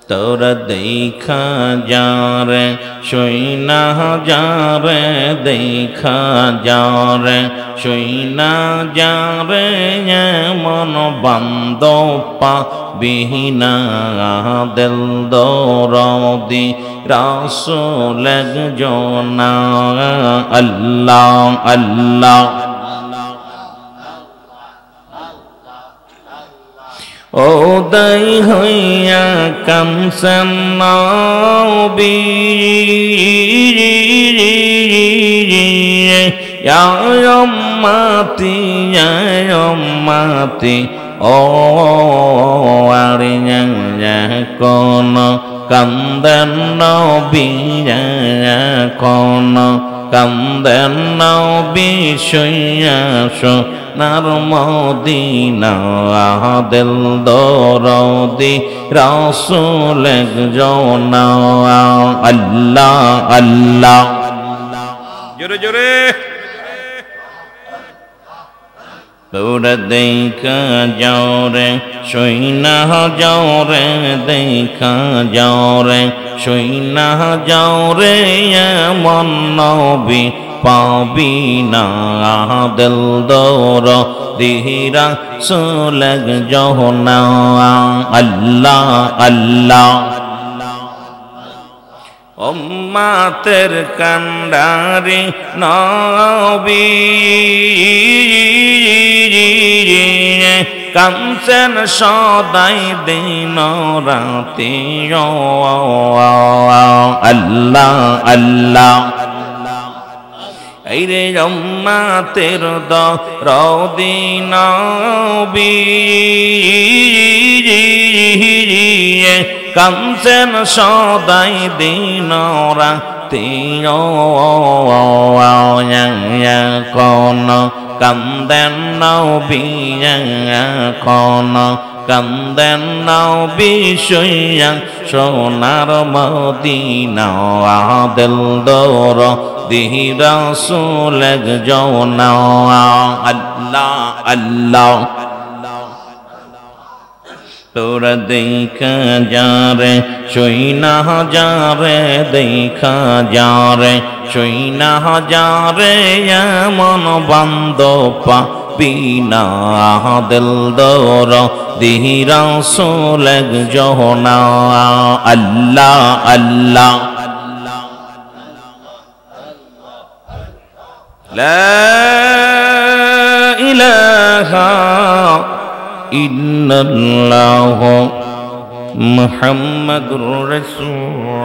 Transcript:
তোরা দেখা যারে সইনা যারে দেখা যারে সইনা যারে এমন বান্দো পাবিনা দিল দরদি রাসূল জনা আল্লাহ আল্লাহ ও দাই হইয়া কামসান নবী ইয়া উম্মতি ও আরিয়া কোন কান্দেন নবী কোন কান্দেন নবী শুইয়া সোনার মদিনা দিল দরদি রাসূল জনা আল্লাহ আল্লাহ জোরে জোরে তোরা দেখা যাও রে সইনা যাও রে দেখা যাও রে সইনা যাও রে এমন নবী পাবি না দিল দরদি রাসূল জনা আল্লাহ আল্লাহ উম্মতের কান্ডারি নবী কামছেন সদাই দিন রাতে আল্লাহ আল্লাহ এই রে উম্মতের দরদি নবী কামছেন সদাই দিন রাতে কোন কান্দেন নবী কোন কান্দেন নবী শুইয়া সোনার মদিনা দিল দরদি রাসূল জনা আল্লাহ আল্লাহ তোরা দেখা যারে সইনা যারে দেখা যারে সইনা যারে এমন বান্দো পাবি না দিল দরদি রাসূল জনা আল্লাহ আল্লাহ লা ইলাহা ইল্লাল্লাহু মুহাম্মাদুর রাসূল